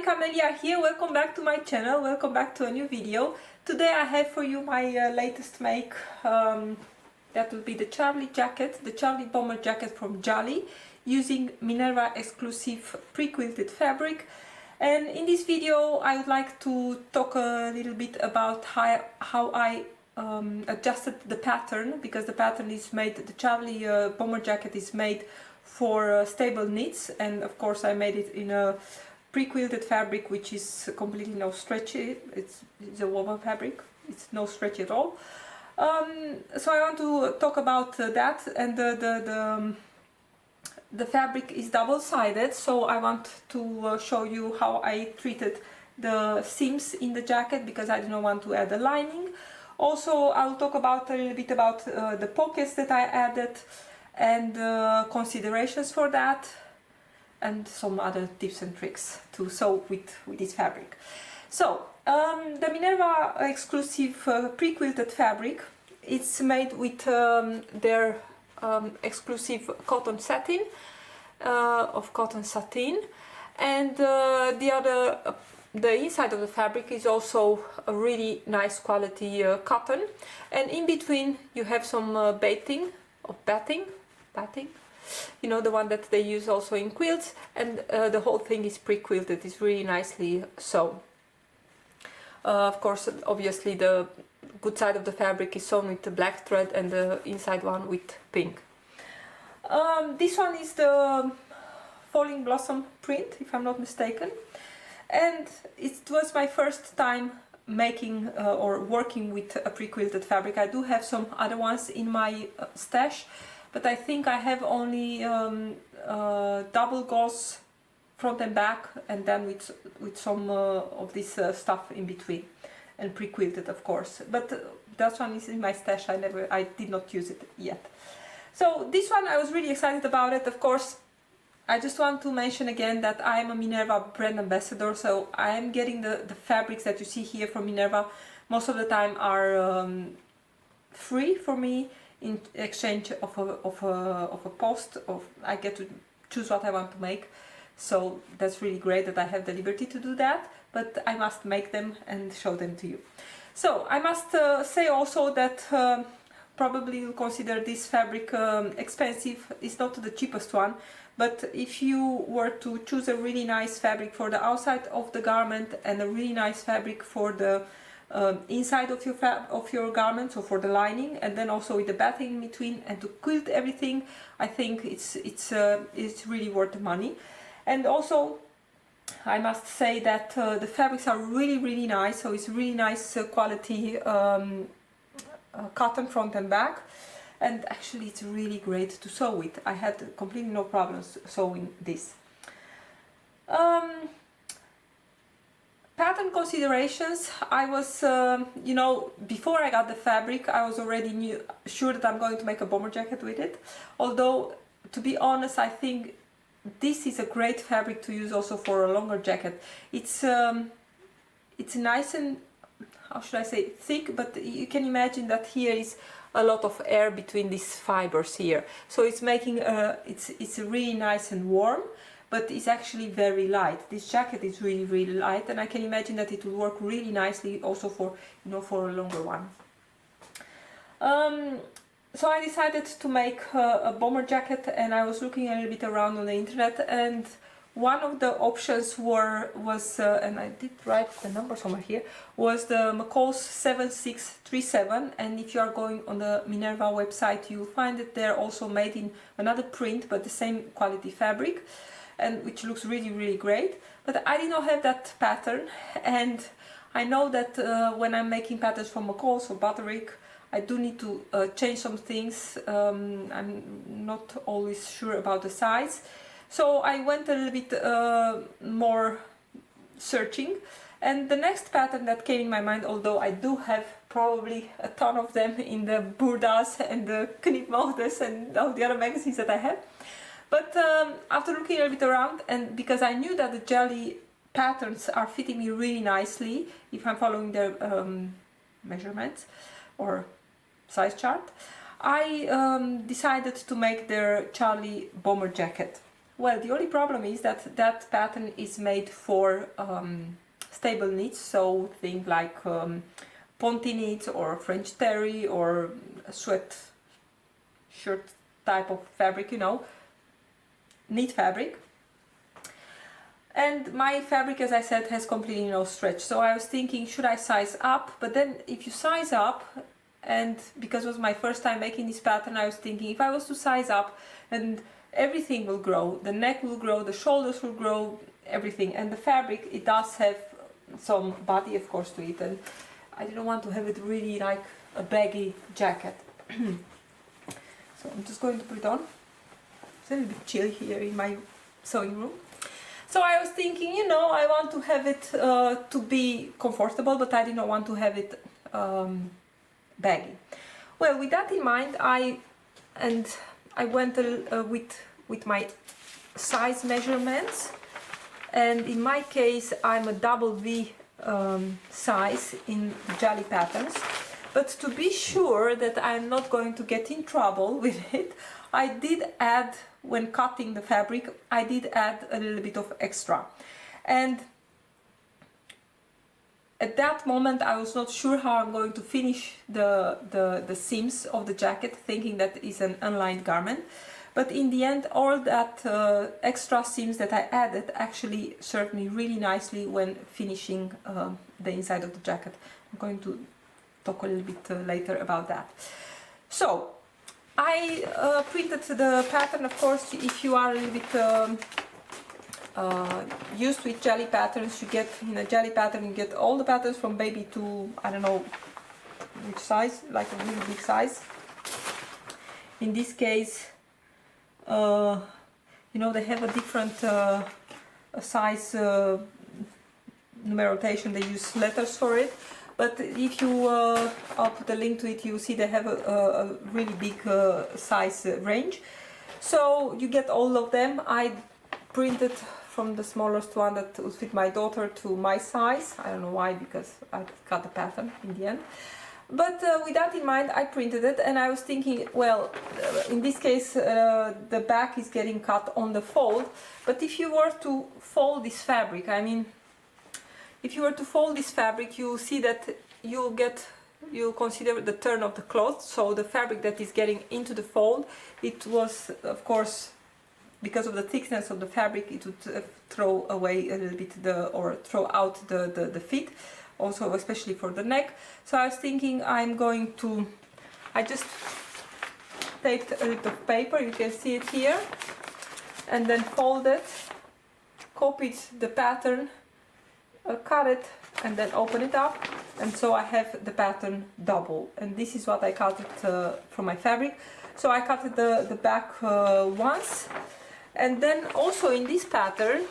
Camelia here. Welcome back to my channel. Welcome back to a new video. Today I have for you my latest make. That will be the Jalie jacket, the Jalie bomber jacket from Jalie, using Minerva exclusive pre-quilted fabric. And in this video I would like to talk a little bit about how I adjusted the pattern, because the pattern is made, the Jalie bomber jacket is made for stable knits, and of course I made it in a pre-quilted fabric, which is completely no stretchy. It's a woven fabric, it's no stretch at all. So I want to talk about that, and the fabric is double-sided, so I want to show you how I treated the seams in the jacket, because I didn't want to add a lining. Also, I'll talk about a little bit about the pockets that I added and considerations for that, and some other tips and tricks to sew with this fabric. So, the Minerva exclusive pre-quilted fabric, it's made with their exclusive cotton satin, of cotton satin, and the inside of the fabric is also a really nice quality cotton, and in between you have some batting, you know, the one that they use also in quilts, and the whole thing is pre-quilted. It's really nicely sewn. Of course, obviously the good side of the fabric is sewn with the black thread, and the inside one with pink. This one is the Falling Blossom print, if I'm not mistaken, and it was my first time making or working with a pre-quilted fabric. I do have some other ones in my stash, but I think I have only double gauze front and back, and then with some of this stuff in between, and pre-quilted, of course. But that one is in my stash. I did not use it yet. So this one, I was really excited about it. Of course, I just want to mention again that I am a Minerva brand ambassador, so I am getting the fabrics that you see here from Minerva. Most of the time are free for me, in exchange of a post. I get to choose what I want to make, so that's really great that I have the liberty to do that, but I must make them and show them to you. So I must say also that probably you'll consider this fabric expensive. It's not the cheapest one, but if you were to choose a really nice fabric for the outside of the garment and a really nice fabric for the inside of your garment, so for the lining, and then also with the batting in between, and to quilt everything, I think it's really worth the money. And also I must say that the fabrics are really nice, so it's really nice quality cotton front and back, and actually it's really great to sew with. I had completely no problems sewing this. Pattern considerations, I was, you know, before I got the fabric, I was already sure that I'm going to make a bomber jacket with it. Although, to be honest, I think this is a great fabric to use also for a longer jacket. It's nice and, how should I say, thick, but you can imagine that here is a lot of air between these fibers here. So it's making, it's really nice and warm, but it's actually very light. This jacket is really light, and I can imagine that it will work really nicely also for, you know, for a longer one. So I decided to make a bomber jacket, and I was looking a little bit around on the internet, and one of the options was, and I did write the number somewhere here, was the McCall's 7637, and if you are going on the Minerva website, you'll find it there also made in another print, but the same quality fabric, and which looks really great. But I did not have that pattern, and I know that when I'm making patterns for McCall's or Butterick, I do need to change some things. I'm not always sure about the size, so I went a little bit more searching, and the next pattern that came in my mind, although I do have probably a ton of them in the Burdas and the Knipmodes and all the other magazines that I have, but after looking a little bit around, and because I knew that the Jalie patterns are fitting me really nicely if I'm following their measurements or size chart, I decided to make their Jalie bomber jacket. Well, the only problem is that that pattern is made for stable knits, so things like ponte knits or French terry or a sweat shirt type of fabric, you know, knit fabric. And my fabric, as I said, has completely no stretch, so I was thinking, should I size up? But then if you size up, and because it was my first time making this pattern, I was thinking, if I was to size up, and everything will grow, the neck will grow, the shoulders will grow, everything. And the fabric, it does have some body, of course, to it, and I didn't want to have it really like a baggy jacket. So I'm just going to put it on. It's a little bit chill here in my sewing room. So I was thinking, you know, I want to have it to be comfortable, but I did not want to have it baggy. Well, with that in mind, I went with my size measurements, and in my case I'm a double V size in the Jalie patterns. But to be sure that I'm not going to get in trouble with it, I did add, when cutting the fabric, I did add a little bit of extra. And at that moment I was not sure how I'm going to finish the seams of the jacket, thinking that is an unlined garment. But in the end, all that extra seams that I added actually served me really nicely when finishing the inside of the jacket. I'm going to talk a little bit later about that. So I printed the pattern. Of course, if you are a little bit used with Jalie patterns, you get in a Jalie pattern, you get all the patterns from baby to, I don't know which size, like a really big size. In this case, you know, they have a different size numeration. They use letters for it. But if you, I'll put a link to it, you see they have a really big size range. So you get all of them. I printed from the smallest one that would fit my daughter to my size. I don't know why, because I cut the pattern in the end. But with that in mind, I printed it, and I was thinking, well, in this case, the back is getting cut on the fold. But if you were to fold this fabric, I mean, if you were to fold this fabric, you'll see that you'll consider the turn of the cloth. So the fabric that is getting into the fold, it was, of course, because of the thickness of the fabric, it would throw away a little bit or throw out the fit, also especially for the neck. So I was thinking, I just taped a little of paper, you can see it here, and then folded, copied the pattern, cut it, and then open it up, and so I have the pattern double. And this is what I cut it from my fabric. So I cut the back once, and then also in this pattern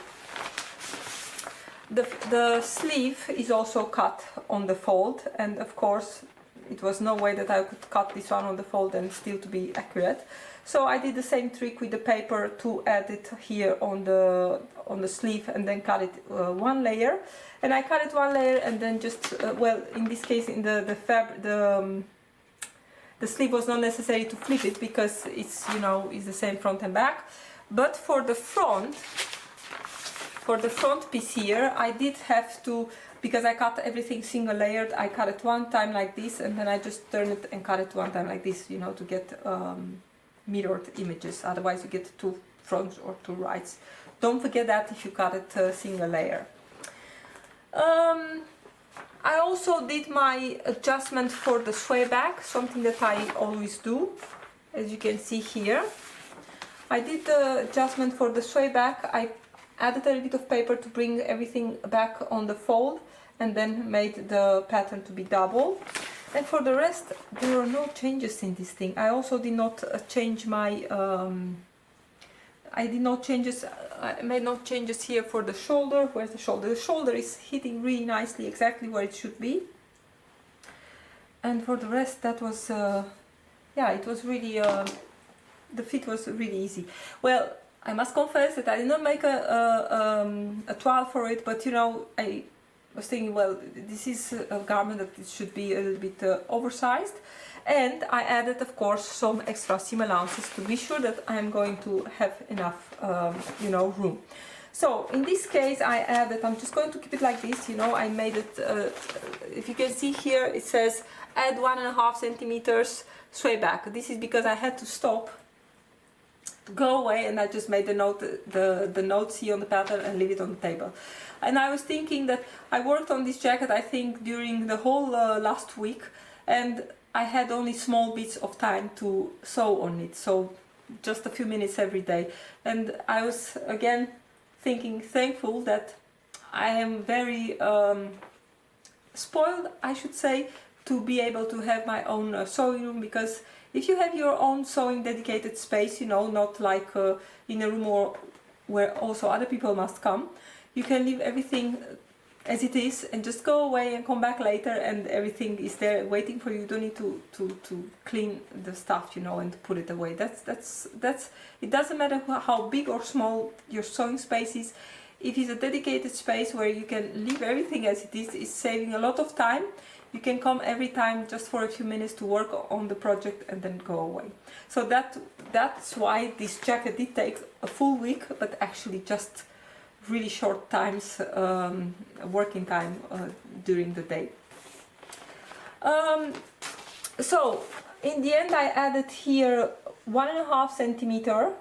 the sleeve is also cut on the fold, and of course it was no way that I could cut this one on the fold and still to be accurate. So I did the same trick with the paper to add it here on the sleeve, and then cut it one layer. And I cut it one layer, and then just well, in this case, in the sleeve was not necessary to flip it because it's, you know, it's the same front and back. But for the front piece here, I did have to, because I cut everything single layered, I cut it one time like this, and then I just turn it and cut it one time like this, you know, to get mirrored images. Otherwise you get two fronts or two rights. Don't forget that if you cut it single layer. I also did my adjustment for the sway back, something that I always do, as you can see here. I did the adjustment for the sway back. I added a little bit of paper to bring everything back on the fold, and then made the pattern to be double. And for the rest, there are no changes in this thing. I also did not change my I made no changes here for the shoulder. Where's the shoulder? The shoulder is hitting really nicely, exactly where it should be. And for the rest, that was yeah, it was really the fit was really easy. Well, I must confess that I did not make a toile for it, but you know, I was thinking, well, this is a garment that it should be a little bit oversized, And I added, of course, some extra seam allowances to be sure that I'm going to have enough, you know, room. So in this case I added, I'm just going to keep it like this, you know, I made it, if you can see here, it says add 1.5 centimeters sway back. This is because I had to stop, go away, and I just made the note, the notes here on the pattern and leave it on the table. And I was thinking that I worked on this jacket, I think, during the whole last week, and I had only small bits of time to sew on it, so just a few minutes every day. And I was again thankful that I am very spoiled, I should say, to be able to have my own sewing room, because if you have your own sewing dedicated space, you know, not like in a room where also other people must come, you can leave everything as it is and just go away and come back later and everything is there waiting for you. You don't need to clean the stuff, you know, and put it away. That's it doesn't matter how big or small your sewing space is. If it's a dedicated space where you can leave everything as it is, it's saving a lot of time. You can come every time just for a few minutes to work on the project and then go away. So that's why this jacket did take a full week, but actually just really short times, working time during the day. So in the end I added here 1.5 centimeter.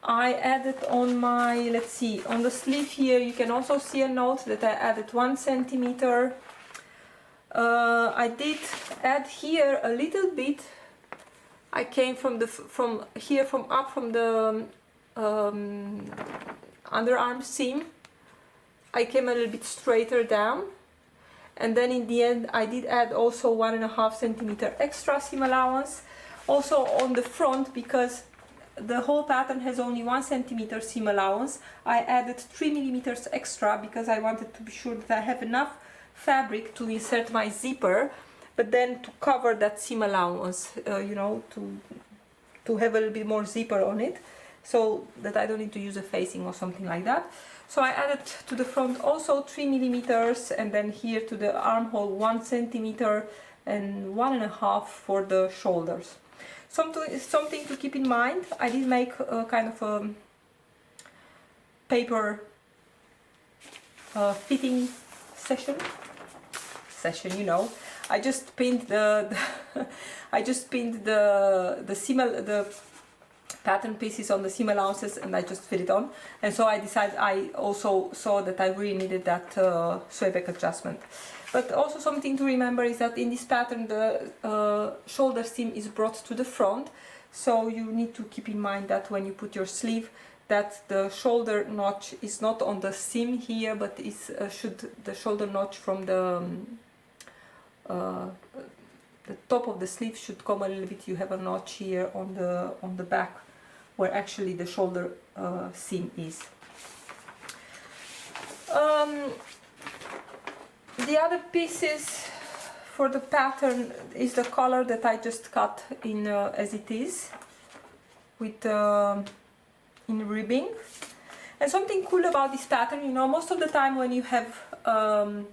I added on my, let's see, on the sleeve here you can also see a note that I added 1 centimeter. I did add here a little bit. I came from the underarm seam. I came a little bit straighter down, and then in the end I did add also 1.5 centimeter extra seam allowance also on the front, because the whole pattern has only 1 centimeter seam allowance. I added 3 millimeters extra because I wanted to be sure that I have enough fabric to insert my zipper, but then to cover that seam allowance, you know, to have a little bit more zipper on it, so that I don't need to use a facing or something like that. So I added to the front also 3 millimeters, and then here to the armhole 1 centimeter and 1.5 for the shoulders. Something to keep in mind, I did make a kind of a paper fitting session, you know. I just pinned the the pattern pieces on the seam allowances, and I just fit it on. And so I decided, I also saw that I really needed that sway back adjustment. But also something to remember is that in this pattern the shoulder seam is brought to the front, so you need to keep in mind that when you put your sleeve, that the shoulder notch is not on the seam here, but is the shoulder notch from the top of the sleeve should come a little bit. You have a notch here on the back where actually the shoulder seam is. The other pieces for the pattern is the color that I just cut in as it is, with in ribbing. And something cool about this pattern, you know, most of the time when you have a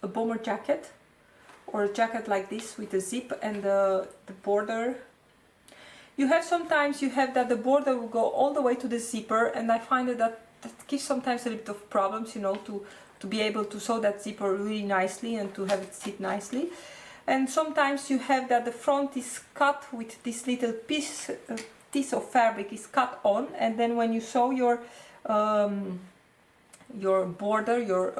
bomber jacket or a jacket like this with a zip and the border, sometimes you have that the border will go all the way to the zipper, and I find that gives sometimes a little bit of problems, you know, to be able to sew that zipper really nicely and to have it sit nicely. And sometimes you have that the front is cut with this little piece of fabric is cut on, and then when you sew your border, your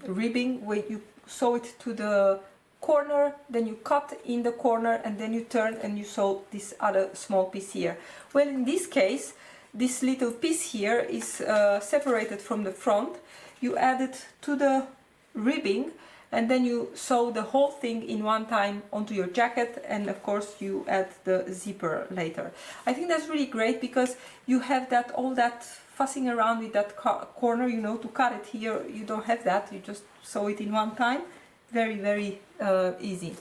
ribbing, when you sew it to the corner, then you cut in the corner and then you turn and you sew this other small piece here. Well, in this case, this little piece here is separated from the front. You add it to the ribbing and then you sew the whole thing in one time onto your jacket, and of course you add the zipper later. I think that's really great because you have that all that fussing around with that corner, you know, to cut it here. You don't have that, you just sew it in one time. Very, very easy.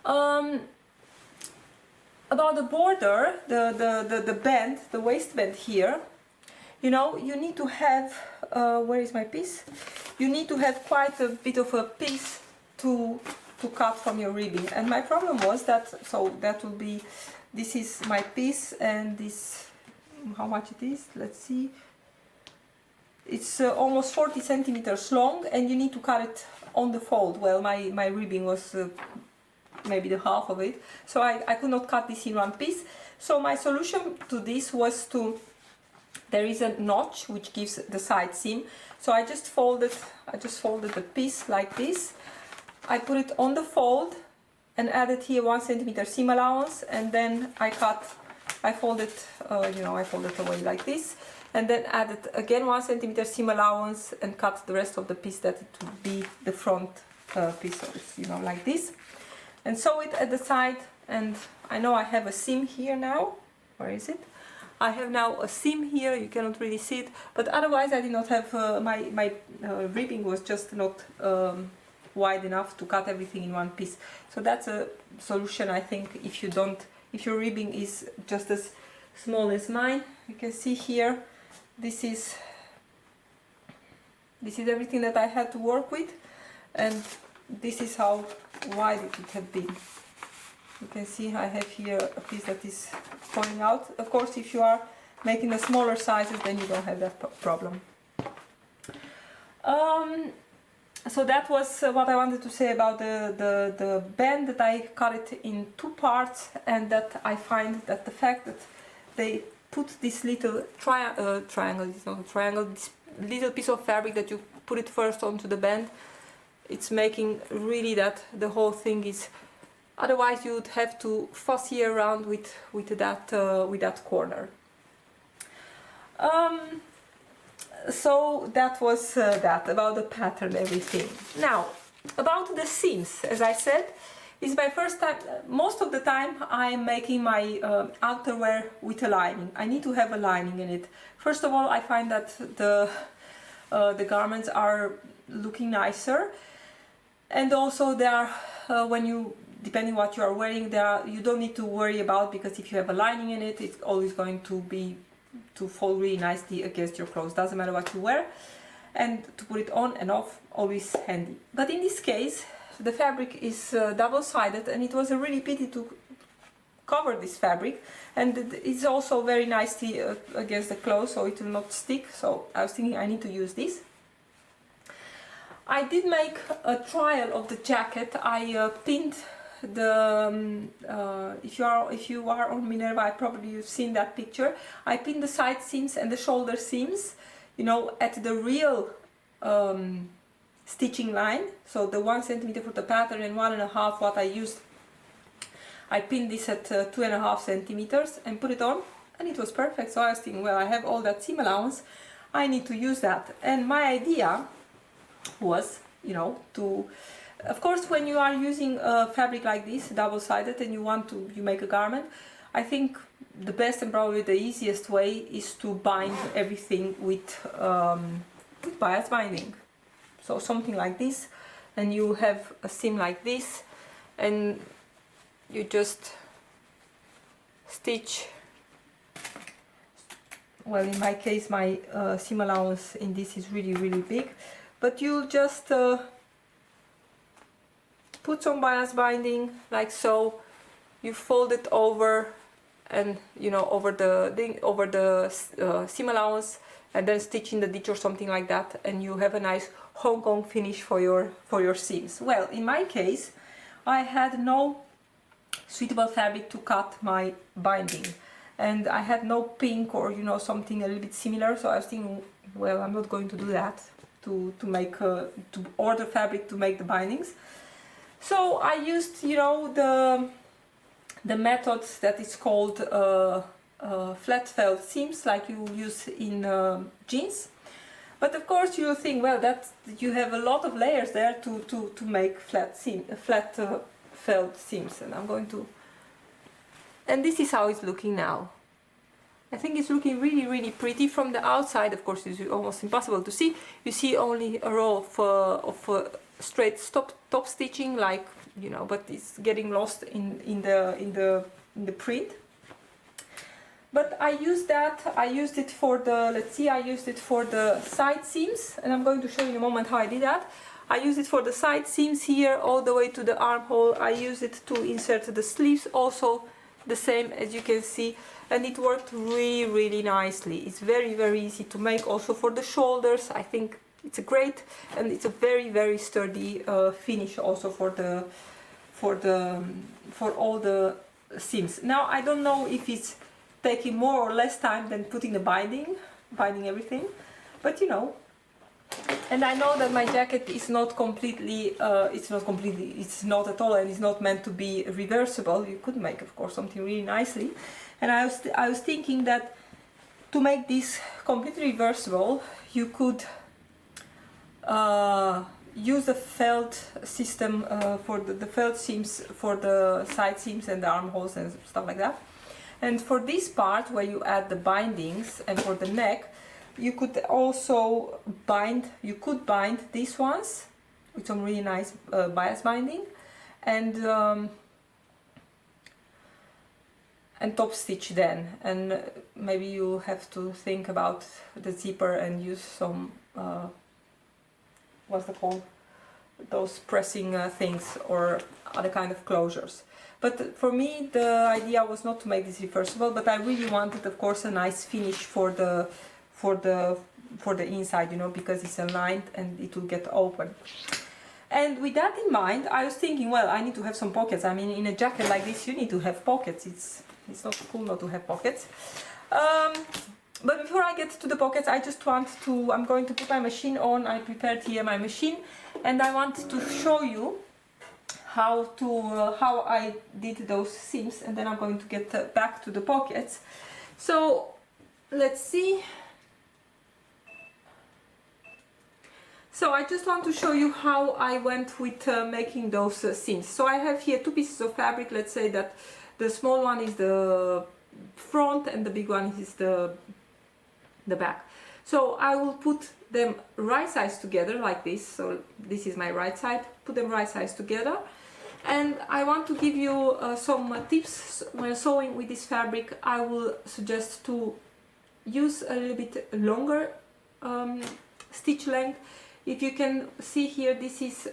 About the border, the band, the waistband here, you know, you need to have, where is my piece? You need to have quite a bit of a piece to to cut from your ribbing. And my problem was that, so that will be, this is my piece, and this, how much it is, let's see, it's almost 40 centimeters long, and you need to cut it on the fold. Well, my ribbing was maybe the half of it, so I could not cut this in one piece. So my solution to this was to, there is a notch which gives the side seam, so I just folded the piece like this. I put it on the fold and added here 1 centimeter seam allowance, and then I folded I folded away like this, and then added again 1 centimeter seam allowance and cut the rest of the piece that it would be the front piece, so it's, like this, and sew it at the side. And I know I have a seam here now. Where is it? I have now a seam here, you cannot really see it, but otherwise I did not have, my ribbing was just not wide enough to cut everything in one piece. So that's a solution, I think, if your ribbing is just as small as mine. You can see here, this is everything that I had to work with, and this is how wide it would have been. You can see I have here a piece that is falling out. Of course, if you are making the smaller sizes, then you don't have that problem. So that was what I wanted to say about the band, that I cut it in 2 parts, and that I find that the fact that they put this little triangle, it's not a triangle, this little piece of fabric that you put it first onto the band, it's making really that the whole thing is, otherwise you would have to fussy around with that corner. So that was that about the pattern, everything. Now about the seams, as I said, it's my first time. Most of the time I'm making my outerwear with a lining. I need to have a lining in it. First of all, I find that the garments are looking nicer, and also they are when you, depending what you are wearing, you don't need to worry about, because if you have a lining in it, it's always going to fall really nicely against your clothes. Doesn't matter what you wear, and to put it on and off, always handy. But in this case, the fabric is double-sided, and it was a really pity to cover this fabric, and it's also very nicely against the clothes, so it will not stick. So I was thinking I need to use this. I did make a trial of the jacket. I pinned the if you are on Minerva, I probably you've seen that picture. I pinned the side seams and the shoulder seams, at the real stitching line, so the 1 centimeter for the pattern and 1.5 what I used. I pinned this at 2.5 centimeters and put it on, and it was perfect. So I was thinking, well, I have all that seam allowance, I need to use that. And my idea was, of course, when you are using a fabric like this, double-sided, and you make a garment, I think the best and probably the easiest way is to bind everything with bias binding. So something like this, and you have a seam like this, and you just stitch. Well, in my case, my seam allowance in this is really, really big, but you just put some bias binding like so. You fold it over, and over the seam allowance, and then stitch in the ditch or something like that, and you have a nice Hong Kong finish for your seams. Well, in my case, I had no suitable fabric to cut my binding, and I had no pink or something a little bit similar. So I was thinking, well, I'm not going to do that to order fabric to make the bindings. So I used the method that is called flat felt seams, like you use in jeans. But of course you think, well, that you have a lot of layers there to make flat felt seams, and I'm going to, and this is how it's looking now. I think it's looking really, really pretty from the outside. Of course, it's almost impossible to see. You see only a row of straight top stitching, like but it's getting lost in the print. But I used that. I used it for the, let's see, I used it for the side seams, and I'm going to show you in a moment how I did that. I use it for the side seams here all the way to the armhole. I use it to insert the sleeves, also the same as you can see, and it worked really nicely. It's very easy to make, also for the shoulders. I think it's a great, and it's a very sturdy finish also for all the seams. Now I don't know if it's taking more or less time than putting the binding everything, but you know. And I know that my jacket is not completely, it's not at all, and it's not meant to be reversible. You could make, of course, something really nicely. And I was thinking that to make this completely reversible, you could use the felt system for the felt seams for the side seams and the armholes and stuff like that. And for this part where you add the bindings, and for the neck, you could also bind these ones with some really nice bias binding, and top stitch then. And maybe you have to think about the zipper and use some what's it called, those pressing things or other kind of closures. But for me the idea was not to make this reversible, but I really wanted, of course, a nice finish for the inside, you know, because it's unlined and it will get open. And with that in mind, I was thinking, well, I need to have some pockets. I mean, in a jacket like this you need to have pockets. It's not cool not to have pockets. But before I get to the pockets, I'm going to put my machine on. I prepared here my machine, and I want to show you how I did those seams, and then I'm going to get back to the pockets. So let's see. So I just want to show you how I went with making those seams. So I have here two pieces of fabric. Let's say that the small one is the front and the big one is the back. So I will put them right sides together like this. So this is my right side. Put them right sides together. And I want to give you some tips when sewing with this fabric. I will suggest to use a little bit longer stitch length. If you can see here, this is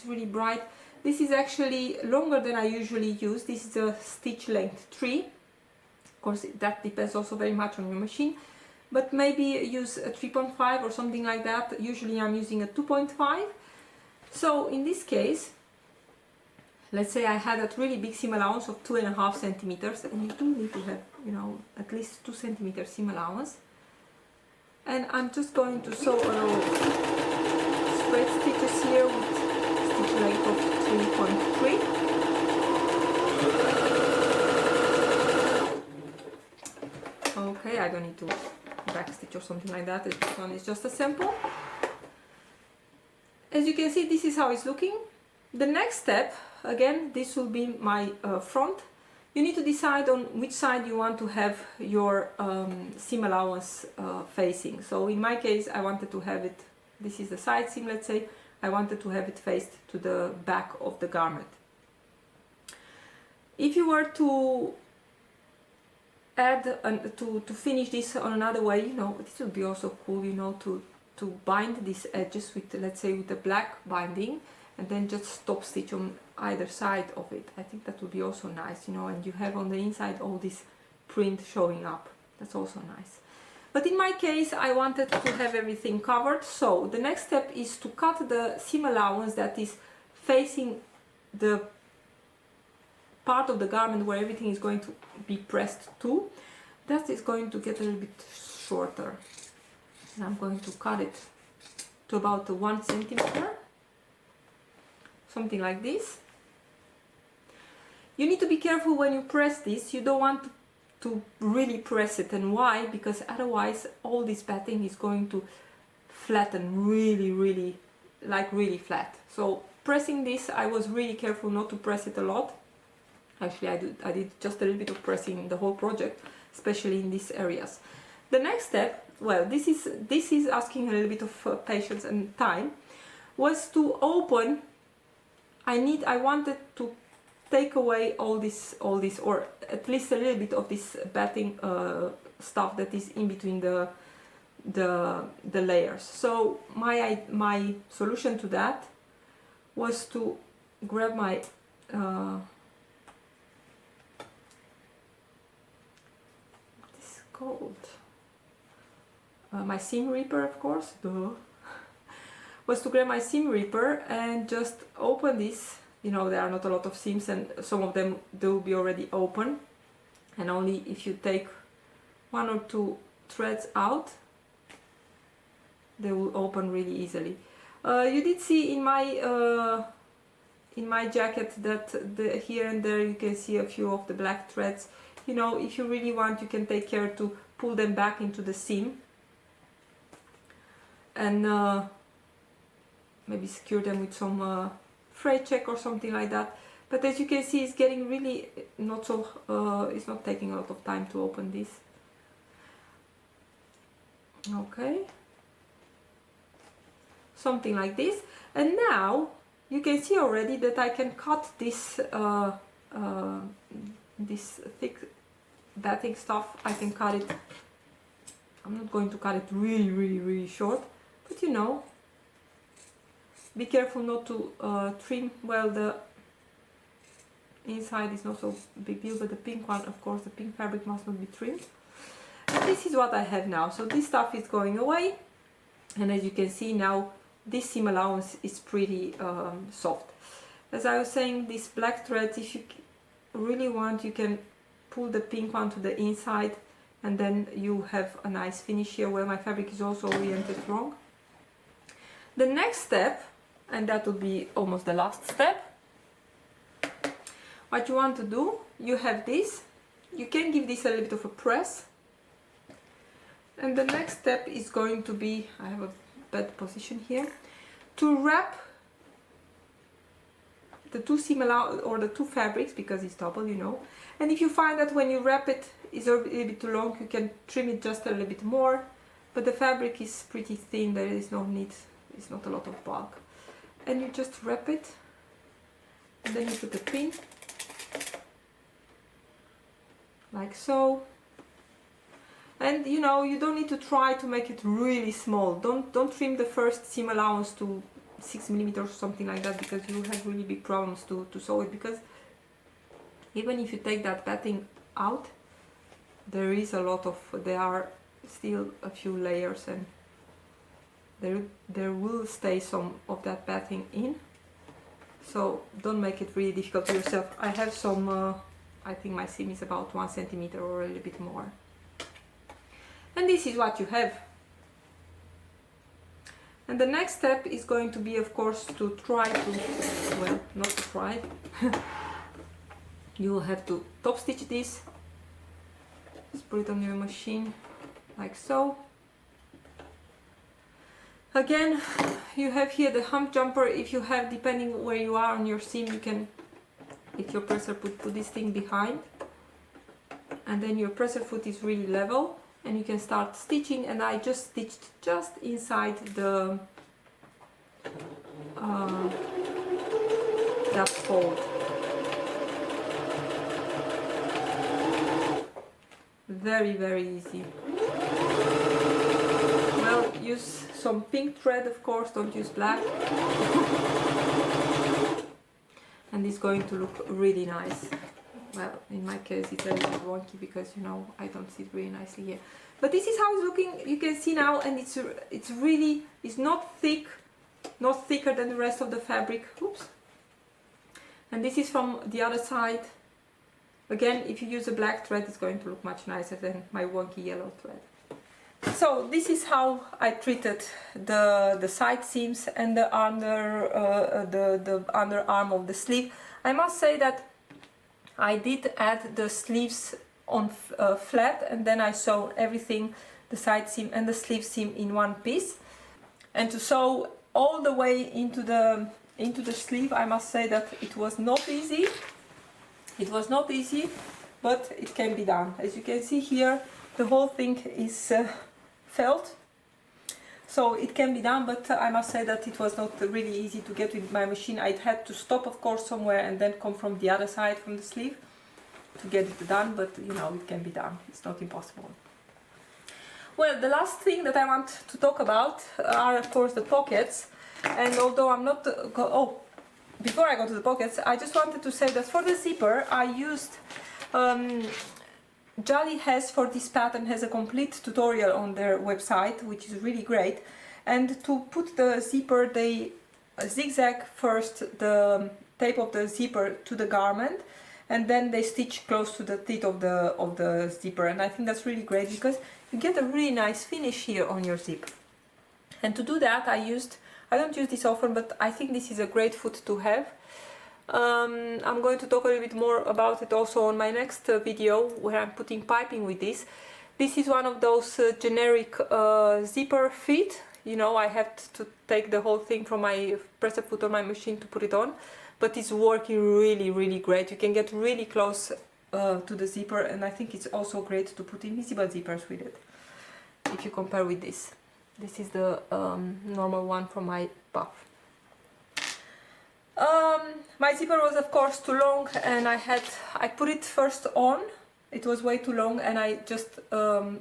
really bright. This is actually longer than I usually use. This is a stitch length 3. Of course, that depends also very much on your machine, but maybe use a 3.5 or something like that. Usually I'm using a 2.5. So in this case, let's say I had a really big seam allowance of 2.5 centimeters, and you do need to have, you know, at least 2 centimeter seam allowance. And I'm just going to sew a row of straight stitches here with stitch length of 3.3. Okay, I don't need to back stitch or something like that. This one is just a sample. As you can see, this is how it's looking. The next step, again, this will be my front. You need to decide on which side you want to have your seam allowance facing. So in my case, I wanted to have it, this is the side seam, let's say, I wanted to have it faced to the back of the garment. If you were to add, to finish this on another way, you know, this would be also cool, you know, to bind these edges with, let's say, with the black binding, and then just top stitch on either side of it. I think that would be also nice, you know, and you have on the inside all this print showing up. That's also nice. But in my case, I wanted to have everything covered, so the next step is to cut the seam allowance that is facing the part of the garment where everything is going to be pressed to. That is going to get a little bit shorter. And I'm going to cut it to about 1 centimeter. Something like this. You need to be careful when you press this. You don't want to really press it. And why? Because otherwise all this batting is going to flatten really flat. So pressing this, I was really careful not to press it a lot. Actually, I did just a little bit of pressing the whole project, especially in these areas. The next step, well, this is asking a little bit of patience and time, was to open. I wanted to take away all this, or at least a little bit of this batting stuff that is in between the the layers. So my solution to that was to grab my this is called my seam ripper, of course, duh. Was to grab my seam ripper and just open this. You know, there are not a lot of seams and some of them will be already open, and only if you take 1 or 2 threads out, they will open really easily. You did see in my jacket that here and there you can see a few of the black threads. You know, if you really want, you can take care to pull them back into the seam and maybe secure them with some fray check or something like that. But as you can see, it's getting really not so, it's not taking a lot of time to open this. Okay, something like this. And now you can see already that I can cut this this thick batting stuff. I can cut it. I'm not going to cut it really short, but you know, be careful not to trim. Well, the inside is not so big deal, but the pink one, of course, the pink fabric must not be trimmed. And this is what I have now. So this stuff is going away, and as you can see now, this seam allowance is pretty soft. As I was saying, these black threads, if you really want, you can pull the pink one to the inside, and then you have a nice finish here where my fabric is also oriented wrong. The next step, and that will be almost the last step, what you want to do, you have this, you can give this a little bit of a press, and the next step is going to be, I have a bad position here, to wrap the two seam allowance or the two fabrics, because it's double, you know. And if you find that when you wrap it is a little bit too long, you can trim it just a little bit more, but the fabric is pretty thin, there is no need, it's not a lot of bulk. And you just wrap it, and then you put a pin like so. And you know, you don't need to try to make it really small. Don't trim the first seam allowance to 6 mm or something like that, because you have really big problems to sew it, because even if you take that batting out, there is a lot of, there are still a few layers, and there will stay some of that batting in. So don't make it really difficult to yourself. I have some, I think my seam is about 1 cm or a little bit more. And this is what you have. And the next step is going to be, of course, to try to, well, not to try, you will have to top stitch this. Just put it on your machine like so. Again, you have here the hump jumper. If you have, depending where you are on your seam, you can, with your presser foot, put this thing behind, and then your presser foot is really level, and you can start stitching. And I just stitched just inside the that fold. Very easy. Well, use some pink thread, of course, don't use black. And it's going to look really nice. Well, in my case it's a little bit wonky because, you know, I don't see it really nicely here. But this is how it's looking. You can see now, and it's really, it's not thick, not thicker than the rest of the fabric. Oops. And this is from the other side. Again, if you use a black thread, it's going to look much nicer than my wonky yellow thread. So this is how I treated the side seams and the underarm of the sleeve. I must say that I did add the sleeves on flat, and then I sewed everything, the side seam and the sleeve seam, in one piece. And to sew all the way into the sleeve, I must say that it was not easy. It was not easy, but it can be done. As you can see here, the whole thing is felt, so it can be done, but I must say that it was not really easy to get with my machine. I had to stop, of course, somewhere and then come from the other side from the sleeve to get it done, but you know, it can be done. It's not impossible. Well, the last thing that I want to talk about are of course the pockets. And although I'm not before I go to the pockets, I just wanted to say that for the zipper I used Jalie has, for this pattern, has a complete tutorial on their website, which is really great. And to put the zipper, they zigzag first the tape of the zipper to the garment, and then they stitch close to the teeth of the zipper. And I think that's really great because you get a really nice finish here on your zip. And to do that, I don't use this often, but I think this is a great foot to have. I'm going to talk a little bit more about it also on my next video, where I'm putting piping with this. This is one of those generic zipper feet. You know, I had to take the whole thing from my presser foot on my machine to put it on, but it's working really, really great. You can get really close to the zipper, and I think it's also great to put invisible zippers with it, if you compare with this. This is the normal one from my puff. My zipper was of course too long, and I put it first on. It was way too long, and I just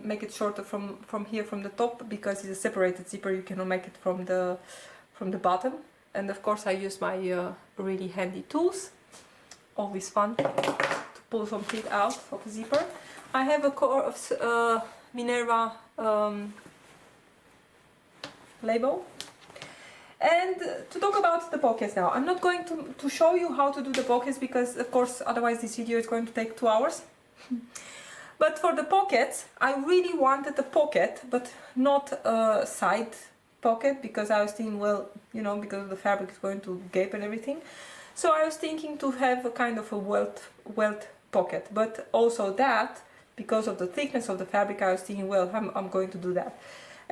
make it shorter from here, from the top, because it's a separated zipper. You cannot make it from the bottom. And of course I use my really handy tools. Always fun to pull some teeth out of a zipper. I have a coarse Minerva label. And to talk about the pockets now, I'm not going to show you how to do the pockets, because of course otherwise this video is going to take 2 hours. But for the pockets, I really wanted a pocket, but not a side pocket, because I was thinking, well, you know, because the fabric is going to gape and everything. So I was thinking to have a kind of a welt pocket, but also that, because of the thickness of the fabric, I was thinking, well, I'm going to do that.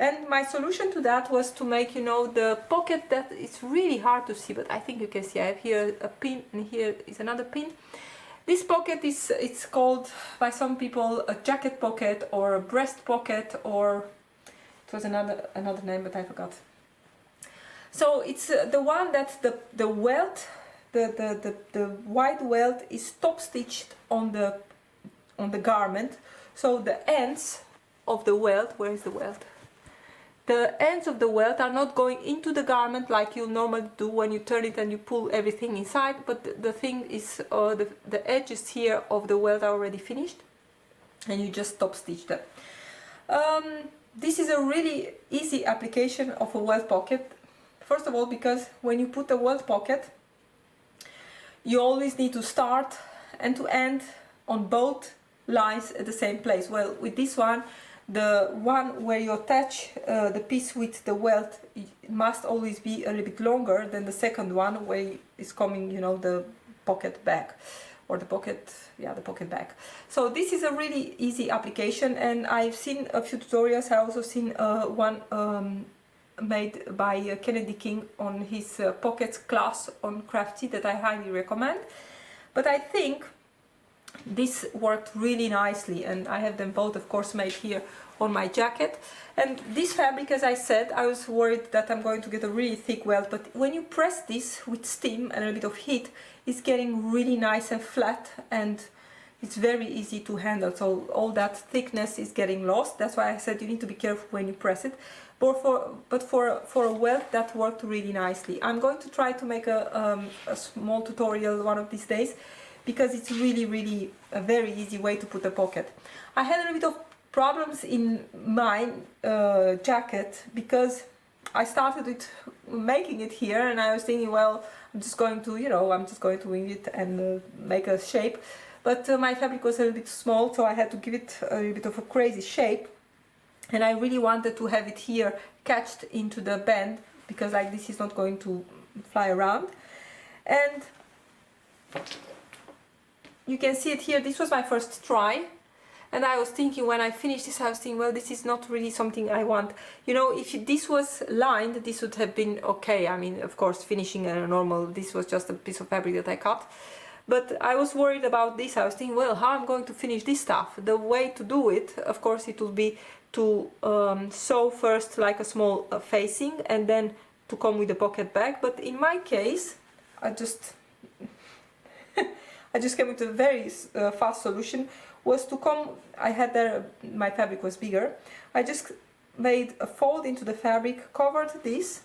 And my solution to that was to make, you know, the pocket that is really hard to see, but I think you can see. I have here a pin, and here is another pin. This pocket is, it's called by some people a jacket pocket or a breast pocket, or it was another name, but I forgot. So it's the one that the welt, the white welt is top stitched on the garment. So the ends of the welt, where is the welt? The ends of the welt are not going into the garment like you normally do when you turn it and you pull everything inside, but the thing is, the edges here of the welt are already finished, and you just top stitch them. This is a really easy application of a welt pocket. First of all, because when you put a welt pocket, you always need to start and to end on both lines at the same place. Well, with this one, the one where you attach the piece with the welt must always be a little bit longer than the second one where it's coming, you know, the pocket back, or the pocket, yeah, the pocket back. So this is a really easy application, and I've seen a few tutorials. I also seen one made by Kennedy King on his pockets class on Crafty that I highly recommend. But I think this worked really nicely, and I have them both, of course, made here on my jacket. And this fabric, as I said, I was worried that I'm going to get a really thick welt, but when you press this with steam and a bit of heat, it's getting really nice and flat, and it's very easy to handle. So all that thickness is getting lost. That's why I said you need to be careful when you press it. But for a welt, that worked really nicely. I'm going to try to make a small tutorial one of these days, because it's really a very easy way to put a pocket. I had a little bit of problems in my jacket, because I started with making it here, and I was thinking, well, I'm just going to, you know, I'm just going to wing it and make a shape. But my fabric was a little bit small, so I had to give it a little bit of a crazy shape. And I really wanted to have it here catched into the band, because like this is not going to fly around. And you can see it here. This was my first try, and I was thinking, when I finished this, I was thinking, well, this is not really something I want. You know, if this was lined, this would have been okay. I mean, of course, finishing a normal, this was just a piece of fabric that I cut. But I was worried about this. I was thinking, well, how I'm going to finish this stuff? The way to do it, of course, it will be to sew first like a small facing, and then to come with the pocket back. But in my case, I just came with a very fast solution, was to come, I had there, my fabric was bigger, I just made a fold into the fabric, covered this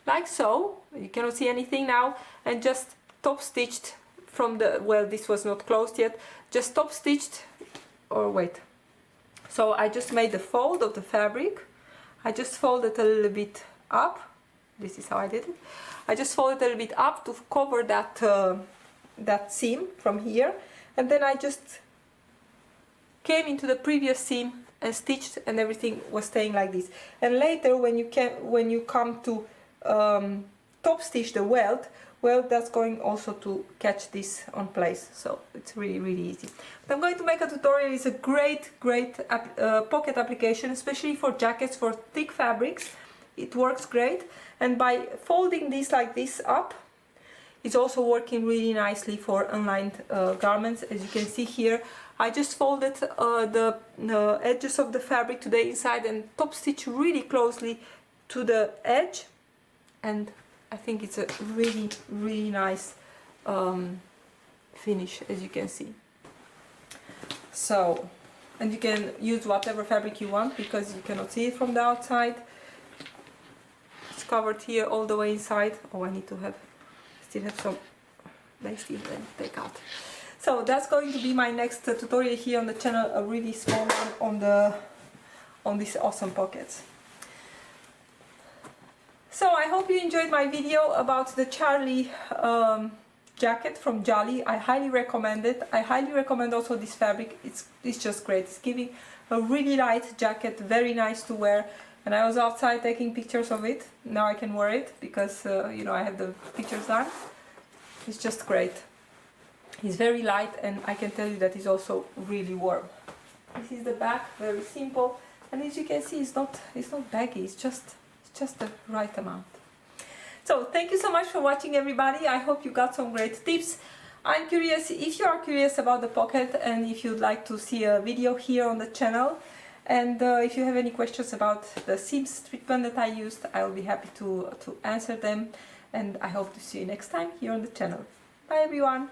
like so, you cannot see anything now, and just top stitched from the, well, this was not closed yet, just top stitched, or wait, so I just made the fold of the fabric. I just folded a little bit up, this is how I did it. I just folded a little bit up to cover that that seam from here, and then I just came into the previous seam and stitched, and everything was staying like this. And later when you come to top stitch the welt, well, that's going also to catch this on place, so it's really easy. But I'm going to make a tutorial. It's a great pocket application, especially for jackets, for thick fabrics. It works great, and by folding this like this up, it's also working really nicely for unlined garments. As you can see here, I just folded the edges of the fabric to the inside and top stitch really closely to the edge, and I think it's a really nice finish, as you can see. So, and you can use whatever fabric you want because you cannot see it from the outside. It's covered here all the way inside. Oh, I need to have, still have some lace to take out. So that's going to be my next tutorial here on the channel, a really small one on these awesome pockets. So I hope you enjoyed my video about the Jalie jacket from Jalie. I highly recommend it. I highly recommend also this fabric. It's just great. It's giving a really light jacket, very nice to wear. And I was outside taking pictures of it. Now I can wear it because you know, I have the pictures done. It's just great. It's very light, and I can tell you that it's also really warm. This is the back, very simple, and as you can see, it's not baggy. It's just the right amount. So thank you so much for watching, everybody. I hope you got some great tips. I'm curious, if you are curious about the pocket and if you'd like to see a video here on the channel, and if you have any questions about the seams treatment that I used, I'll be happy to answer them, and I hope to see you next time here on the channel. Bye everyone!